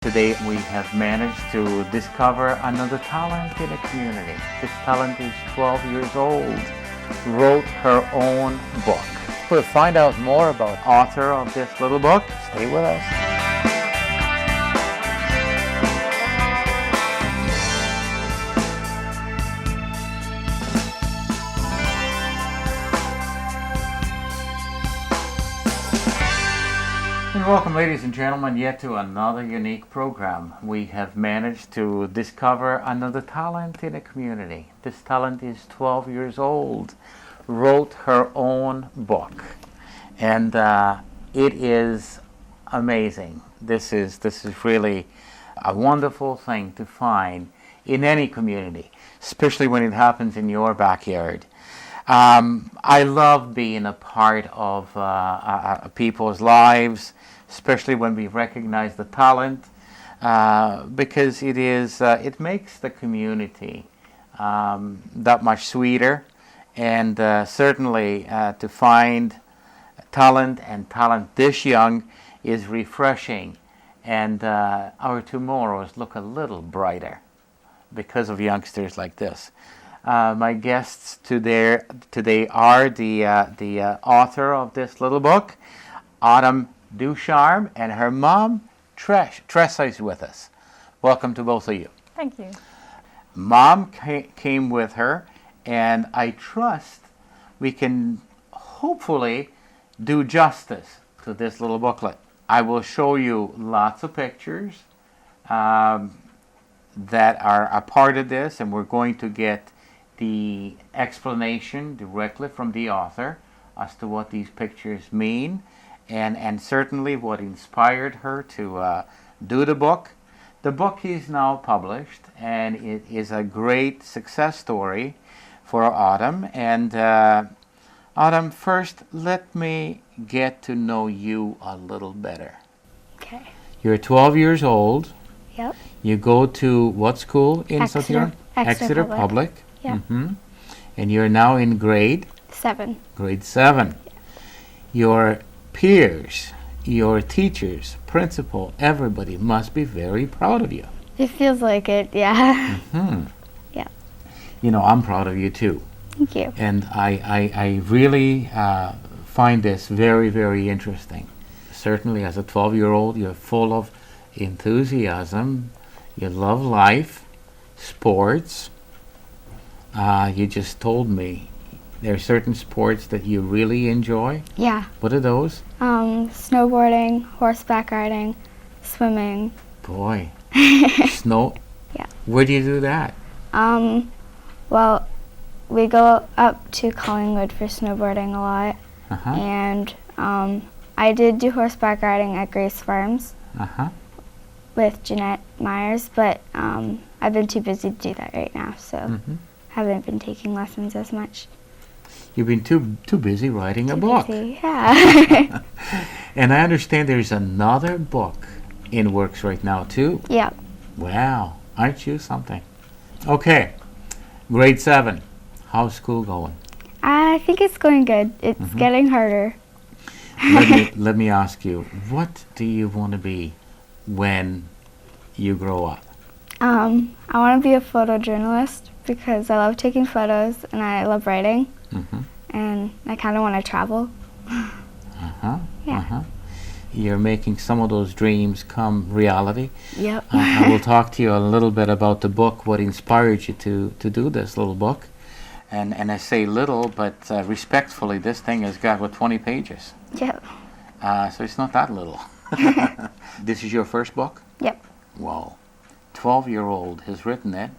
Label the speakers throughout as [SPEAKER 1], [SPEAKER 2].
[SPEAKER 1] Today we have managed to discover another talent in the community. This talent is 12 years old, wrote her own book. We'll find out more about the author of this little book. Stay with us. And welcome, ladies and gentlemen, yet to another unique program. We have managed to discover another talent in the community. This talent is 12 years old, wrote her own book, and it is amazing. This is really a wonderful thing to find in any community, especially when it happens in your backyard. I love being a part of people's lives, especially when we recognize the talent, because it makes the community that much sweeter, and certainly to find talent this young is refreshing, and our tomorrows look a little brighter because of youngsters like this. My guests today are the author of this little book, Autumn Ducharme, and her mom, Tressa, is with us. Welcome to both of you.
[SPEAKER 2] Thank you.
[SPEAKER 1] Mom came with her, and I trust we can hopefully do justice to this little booklet. I will show you lots of pictures that are a part of this, and we're going to get the explanation directly from the author as to what these pictures mean, and certainly what inspired her to do the book. The book is now published, and it is a great success story for Autumn. And Autumn, first, let me get to know you a little better.
[SPEAKER 2] Okay.
[SPEAKER 1] You're 12 years old.
[SPEAKER 2] Yep.
[SPEAKER 1] You go to what school in South Carolina?
[SPEAKER 2] Exeter
[SPEAKER 1] Public.
[SPEAKER 2] Yep.
[SPEAKER 1] Mm-hmm. And you're now in grade
[SPEAKER 2] 7.
[SPEAKER 1] Grade 7.
[SPEAKER 2] Yeah.
[SPEAKER 1] Your peers, your teachers, principal, everybody must be very proud of you.
[SPEAKER 2] It feels like it, yeah.
[SPEAKER 1] Mm-hmm.
[SPEAKER 2] Yeah.
[SPEAKER 1] You know, I'm proud of you too.
[SPEAKER 2] Thank you.
[SPEAKER 1] And I really find this very, very interesting. Certainly as a 12-year-old, you're full of enthusiasm. You love life, sports. You just told me there are certain sports that you really enjoy.
[SPEAKER 2] Yeah.
[SPEAKER 1] What are those?
[SPEAKER 2] Snowboarding, horseback riding, swimming.
[SPEAKER 1] Boy, snow.
[SPEAKER 2] Yeah.
[SPEAKER 1] Where do you do that?
[SPEAKER 2] Well, we go up to Collingwood for snowboarding a lot.
[SPEAKER 1] Uh-huh.
[SPEAKER 2] And I did do horseback riding at Grace Farms
[SPEAKER 1] Uh-huh.
[SPEAKER 2] with Jeanette Myers, but I've been too busy to do that right now, so
[SPEAKER 1] Mm-hmm.
[SPEAKER 2] haven't been taking lessons as much.
[SPEAKER 1] You've been too busy writing a book.
[SPEAKER 2] Busy, yeah.
[SPEAKER 1] And I understand there's another book in works right now too.
[SPEAKER 2] Yeah.
[SPEAKER 1] Wow, aren't you something? Okay, grade 7. How's school going?
[SPEAKER 2] I think it's going good. It's getting harder.
[SPEAKER 1] Let me ask you, what do you want to be when you grow up?
[SPEAKER 2] I want to be a photojournalist because I love taking photos and I love writing,
[SPEAKER 1] Mm-hmm.
[SPEAKER 2] and I kind of want to travel.
[SPEAKER 1] Uh-huh.
[SPEAKER 2] Yeah.
[SPEAKER 1] Uh-huh. You're making some of those dreams come reality.
[SPEAKER 2] Yep.
[SPEAKER 1] I will talk to you a little bit about the book, what inspired you to do this little book. And I say little, but respectfully, this thing has got, 20 pages.
[SPEAKER 2] Yep.
[SPEAKER 1] So it's not that little. This is your first book?
[SPEAKER 2] Yep.
[SPEAKER 1] Wow. 12-year-old has written it.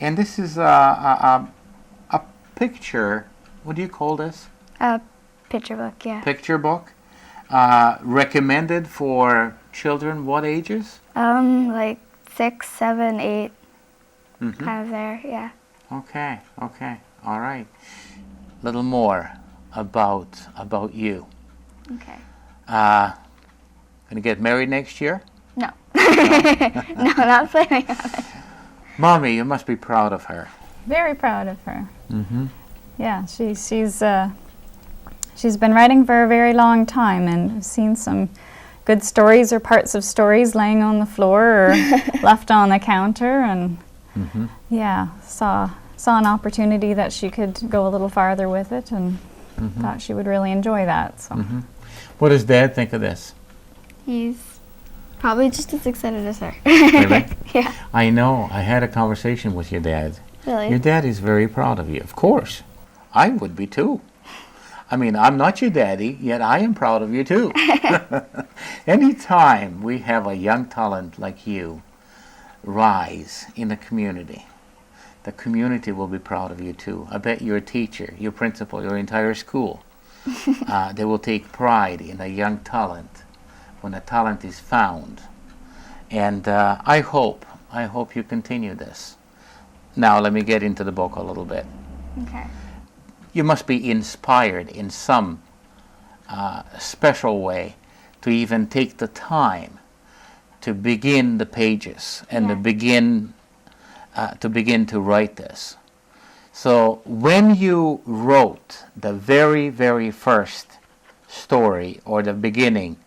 [SPEAKER 1] And this is a picture, what do you call this?
[SPEAKER 2] A picture book, yeah.
[SPEAKER 1] Picture book. Recommended for children what ages?
[SPEAKER 2] Like 6, 7, 8,
[SPEAKER 1] Mm-hmm.
[SPEAKER 2] kind of there, yeah.
[SPEAKER 1] Okay, all right. Little more about you.
[SPEAKER 2] Okay.
[SPEAKER 1] Gonna get married next year?
[SPEAKER 2] No. No, not planning on it.
[SPEAKER 1] Mommy, you must be proud of her.
[SPEAKER 3] Very proud of her.
[SPEAKER 1] Mm-hmm.
[SPEAKER 3] Yeah, she's been writing for a very long time, and I've seen some good stories or parts of stories laying on the floor or left on the counter, and yeah, saw an opportunity that she could go a little farther with it, and thought she would really enjoy that. So.
[SPEAKER 1] What does Dad think of this?
[SPEAKER 2] He's probably just as excited as her.
[SPEAKER 1] Really?
[SPEAKER 2] Yeah.
[SPEAKER 1] I know. I had a conversation with your dad.
[SPEAKER 2] Really?
[SPEAKER 1] Your dad is very proud of you. Of course. I would be too. I mean, I'm not your daddy, yet I am proud of you too. Anytime we have a young talent like you rise in the community will be proud of you too. I bet your teacher, your principal, your entire school, they will take pride in a young talent when a talent is found. And I hope you continue this. Now let me get into the book a little bit.
[SPEAKER 2] Okay.
[SPEAKER 1] You must be inspired in some special way to even take the time to begin the pages and to begin to write this. So when you wrote the very, very first story or the beginning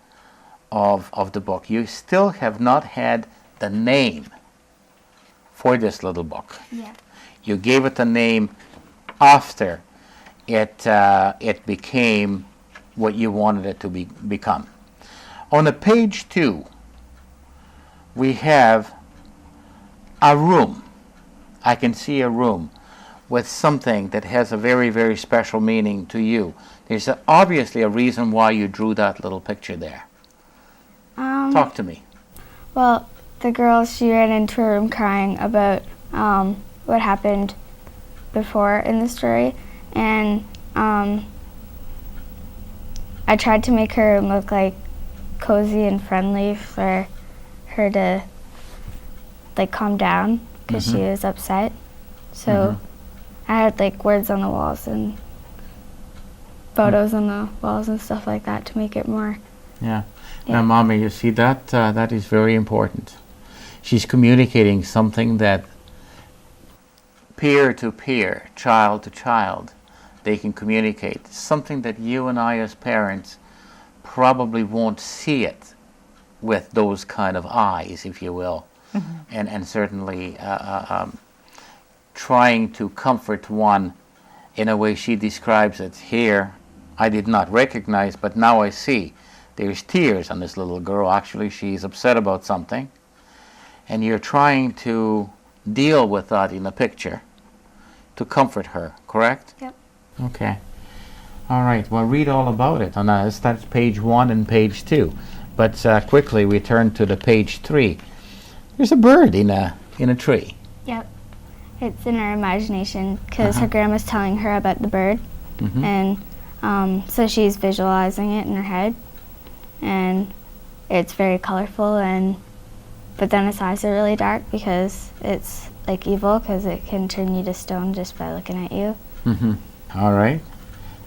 [SPEAKER 1] of the book, you still have not had the name for this little book.
[SPEAKER 2] Yeah.
[SPEAKER 1] You gave it a name after it became what you wanted it to become. On the page 2, we have a room. I can see a room with something that has a very, very special meaning to you. There's obviously a reason why you drew that little picture there. Talk to me.
[SPEAKER 2] Well, the girl, she ran into her room crying about what happened before in the story, and I tried to make her look like cozy and friendly for her to like calm down because she was upset. So I had like words on the walls and photos on the walls and stuff like that to make it more.
[SPEAKER 1] Yeah. Now, Mommy, you see that that is very important. She's communicating something that peer to peer, child to child, they can communicate. Something that you and I as parents probably won't see it with those kind of eyes, if you will. And certainly trying to comfort one in a way she describes it here, I did not recognize, but now I see. There's tears on this little girl. Actually, she's upset about something. And you're trying to deal with that in the picture to comfort her, correct?
[SPEAKER 2] Yep.
[SPEAKER 1] Okay. All right. Well, read all about it. And that's page 1 and page 2. But quickly, we turn to the page 3. There's a bird in a tree.
[SPEAKER 2] Yep. It's in her imagination because her grandma's telling her about the bird. And so she's visualizing it in her head. And it's very colorful, but then its eyes are really dark because it's like evil because it can turn you to stone just by looking at you.
[SPEAKER 1] All right.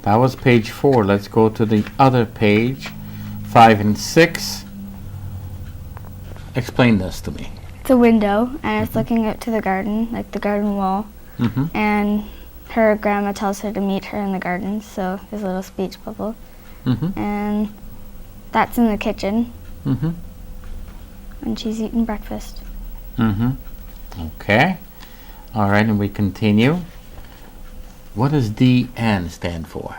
[SPEAKER 1] That was page 4. Let's go to the other page, 5 and 6. Explain this to me.
[SPEAKER 2] It's a window, and it's looking out to the garden, like the garden wall. And her grandma tells her to meet her in the garden, so there's a little speech bubble. And that's in the kitchen. And she's eating breakfast.
[SPEAKER 1] Okay. All right, and we continue. What does DN stand for?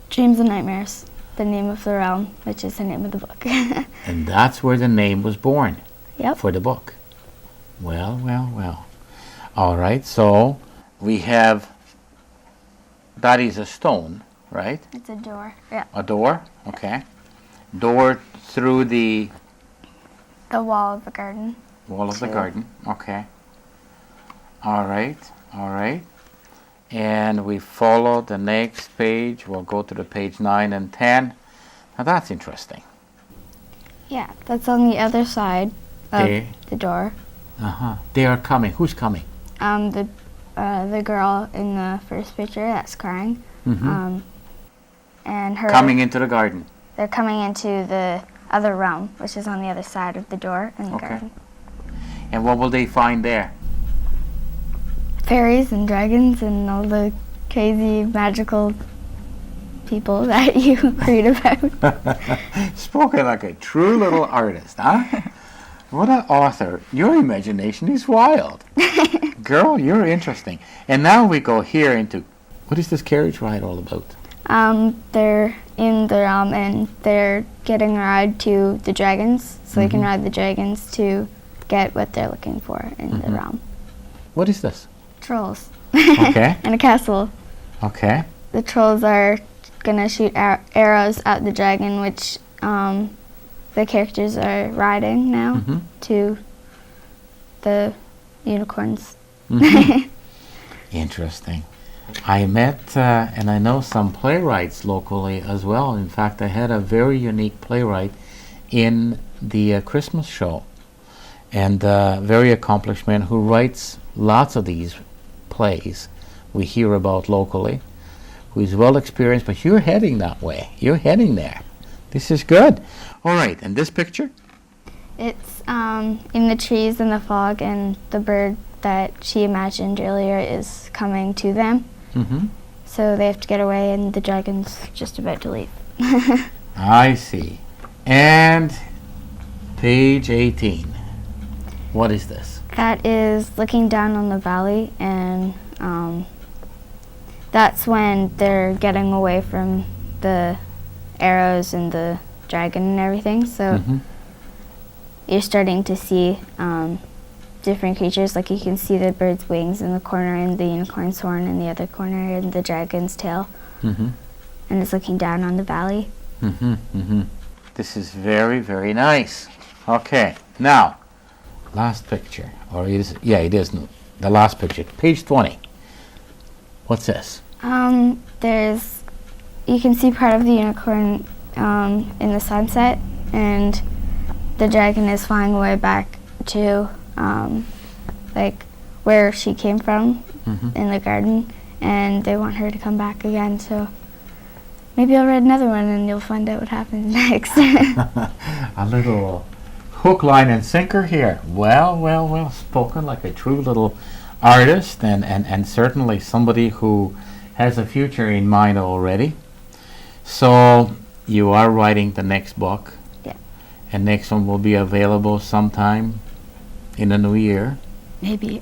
[SPEAKER 2] Dreams and Nightmares, the name of the realm, which is the name of the book.
[SPEAKER 1] And that's where the name was born.
[SPEAKER 2] Yep.
[SPEAKER 1] For the book. Well, well, well. All right, so we have, that is a stone, right?
[SPEAKER 2] It's a door. Yeah.
[SPEAKER 1] A door, okay. Door through the
[SPEAKER 2] wall of the garden.
[SPEAKER 1] wall of the garden, okay. All right, all right. And we follow the next page. We'll go to the page 9 and 10. Now that's interesting.
[SPEAKER 2] Yeah, that's on the other side of the door.
[SPEAKER 1] They are coming. Who's coming?
[SPEAKER 2] The girl in the first picture that's crying. And her
[SPEAKER 1] Coming into the garden.
[SPEAKER 2] They're coming into the other realm, which is on the other side of the door in the garden.
[SPEAKER 1] And what will they find there?
[SPEAKER 2] Fairies and dragons and all the crazy magical people that you read about.
[SPEAKER 1] Spoken like a true little artist, huh? What an author. Your imagination is wild. Girl, you're interesting. And now we go here into, what is this carriage ride all about?
[SPEAKER 2] They're in the realm and they're getting a ride to the dragons, so they can ride the dragons to get what they're looking for in the realm.
[SPEAKER 1] What is this?
[SPEAKER 2] Trolls.
[SPEAKER 1] Okay.
[SPEAKER 2] And a castle.
[SPEAKER 1] Okay.
[SPEAKER 2] The trolls are gonna shoot arrows at the dragon, which the characters are riding now to the unicorns.
[SPEAKER 1] Interesting. I met and I know some playwrights locally as well. In fact, I had a very unique playwright in the Christmas show, and very accomplished man who writes lots of these plays we hear about locally, who is well experienced, but you're heading that way. You're heading there. This is good. All right, and this picture?
[SPEAKER 2] It's in the trees and the fog, and the bird that she imagined earlier is coming to them. So they have to get away, and the dragon's just about to leave.
[SPEAKER 1] I see. And page 18. What is this?
[SPEAKER 2] That is looking down on the valley, and that's when they're getting away from the arrows and the dragon and everything. So you're starting to see different creatures. Like you can see the bird's wings in the corner, and the unicorn's horn in the other corner, and the dragon's tail. And it's looking down on the valley.
[SPEAKER 1] This is very, very nice. Okay, now, last picture. Or is it? Yeah, it is. The last picture. Page 20. What's this?
[SPEAKER 2] There's, you can see part of the unicorn in the sunset, and the dragon is flying away back to like where she came from in the garden, and they want her to come back again. So maybe I'll read another one and you'll find out what happens next.
[SPEAKER 1] A little hook, line, and sinker here. Well, spoken like a true little artist, and certainly somebody who has a future in mind already. So you are writing the next book.
[SPEAKER 2] Yeah.
[SPEAKER 1] And next one will be available sometime in the new year.
[SPEAKER 2] Maybe.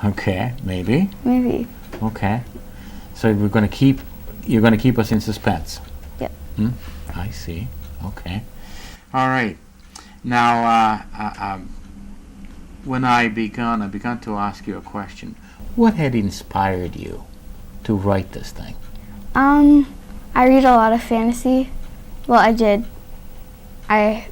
[SPEAKER 1] Okay, maybe.
[SPEAKER 2] Maybe.
[SPEAKER 1] Okay. So you're going to keep us in suspense.
[SPEAKER 2] Yep.
[SPEAKER 1] I see. Okay. All right. Now, when I began to ask you a question. What had inspired you to write this thing?
[SPEAKER 2] I read a lot of fantasy. Well, I did. I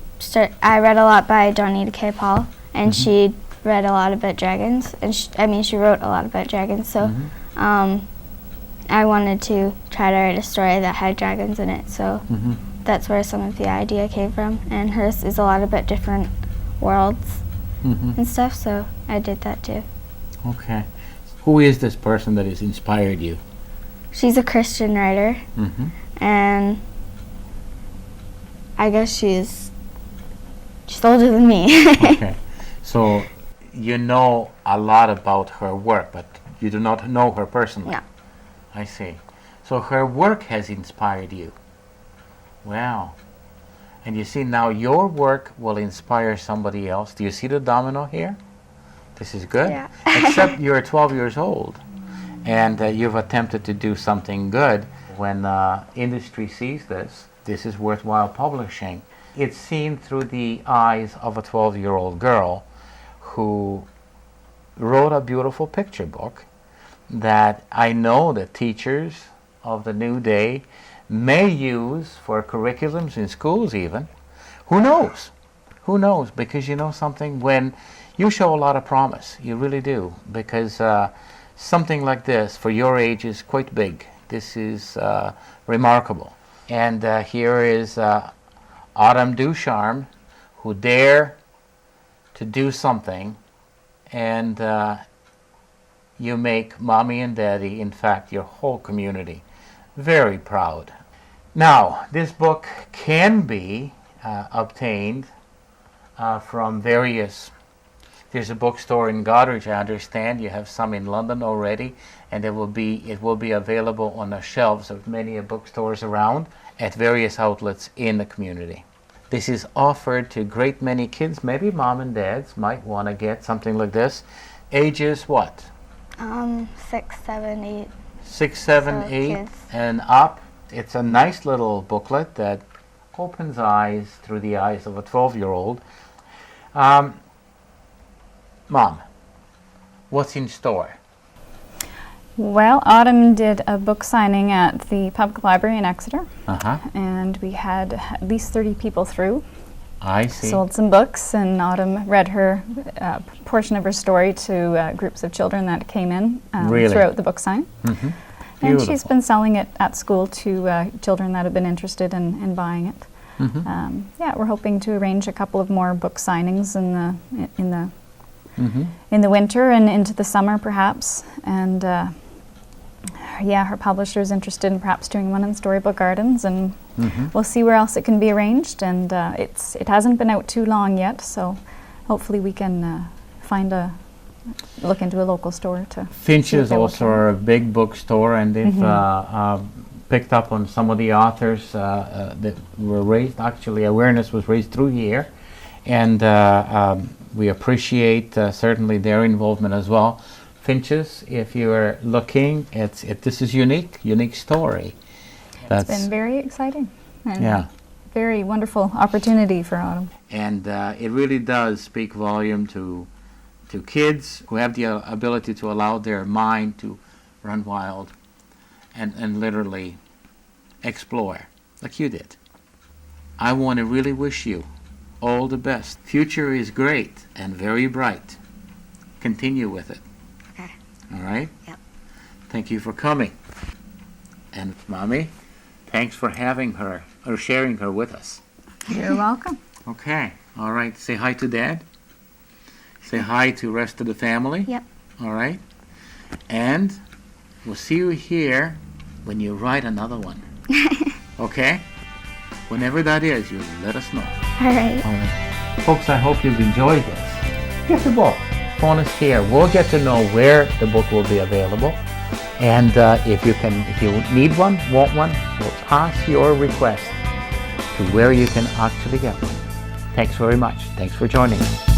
[SPEAKER 2] read a lot by Donita K. Paul, and she read a lot about dragons, and she wrote a lot about dragons. So, I wanted to try to write a story that had dragons in it. So that's where some of the idea came from. And hers is a lot about different worlds and stuff. So I did that too.
[SPEAKER 1] Okay. Who is this person that has inspired you?
[SPEAKER 2] She's a Christian writer, and I guess she's older than me.
[SPEAKER 1] Okay. So you know a lot about her work, but you do not know her personally.
[SPEAKER 2] No.
[SPEAKER 1] I see. So her work has inspired you. Wow. And you see, now your work will inspire somebody else. Do you see the domino here? This is good.
[SPEAKER 2] Yeah.
[SPEAKER 1] Except you're 12 years old, and you've attempted to do something good. When industry sees this is worthwhile publishing. It's seen through the eyes of a 12-year-old girl who wrote a beautiful picture book that I know that teachers of the new day may use for curriculums in schools even. Who knows? Who knows? Because you know something, when you show a lot of promise, you really do, because something like this for your age is quite big. This is remarkable. And here is Autumn Ducharme, who dare to do something, and you make mommy and daddy, in fact your whole community, very proud. Now, this book can be obtained from various There's a bookstore in Goderich, I understand. You have some in London already, and it will be available on the shelves of many bookstores around at various outlets in the community. This is offered to a great many kids. Maybe mom and dads might want to get something like this. Ages what?
[SPEAKER 2] 6, 7, 8.
[SPEAKER 1] 6, 7,
[SPEAKER 2] So
[SPEAKER 1] 8,
[SPEAKER 2] kids.
[SPEAKER 1] and up. It's a nice little booklet that opens eyes through the eyes of a 12-year-old. Mom, what's in store?
[SPEAKER 3] Well, Autumn did a book signing at the public library in Exeter,
[SPEAKER 1] Uh-huh.
[SPEAKER 3] and we had at least 30 people through.
[SPEAKER 1] I see.
[SPEAKER 3] Sold some books, and Autumn read her portion of her story to groups of children that came in
[SPEAKER 1] Really?
[SPEAKER 3] throughout the book sign.
[SPEAKER 1] Mm-hmm.
[SPEAKER 3] And she's been selling it at school to children that have been interested in buying it.
[SPEAKER 1] Mm-hmm.
[SPEAKER 3] Yeah, we're hoping to arrange a couple of more book signings
[SPEAKER 1] Mm-hmm.
[SPEAKER 3] in the winter and into the summer, perhaps. And yeah, her publisher is interested in perhaps doing one in Storybook Gardens, and
[SPEAKER 1] Mm-hmm.
[SPEAKER 3] we'll see where else it can be arranged. And it hasn't been out too long yet, so hopefully we can look into a local store to.
[SPEAKER 1] Finch's
[SPEAKER 3] they will
[SPEAKER 1] also
[SPEAKER 3] come.
[SPEAKER 1] are a big bookstore, and they've picked up on some of the authors that were raised. Actually, awareness was raised through here, and we appreciate certainly their involvement as well. Finch's, if you are looking, this is unique story.
[SPEAKER 3] It's been very exciting and
[SPEAKER 1] Yeah.
[SPEAKER 3] very wonderful opportunity for Autumn.
[SPEAKER 1] And it really does speak volume to kids who have the ability to allow their mind to run wild and literally explore like you did. I want to really wish you all the best. Future is great and very bright. Continue with it.
[SPEAKER 2] Okay.
[SPEAKER 1] All right?
[SPEAKER 2] Yep.
[SPEAKER 1] Thank you for coming. And Mommy, thanks for having her or sharing her with us.
[SPEAKER 3] You're welcome.
[SPEAKER 1] Okay. All right. Say hi to Dad. Say hi to the rest of the family.
[SPEAKER 2] Yep.
[SPEAKER 1] All right. And we'll see you here when you write another one. Okay? Whenever that is, you let us know.
[SPEAKER 2] All right.
[SPEAKER 1] All right. Folks, I hope you've enjoyed this. Get the book. Phone us here. We'll get to know where the book will be available. And if you need one, want one, we'll pass your request to where you can actually get one. Thanks very much. Thanks for joining us.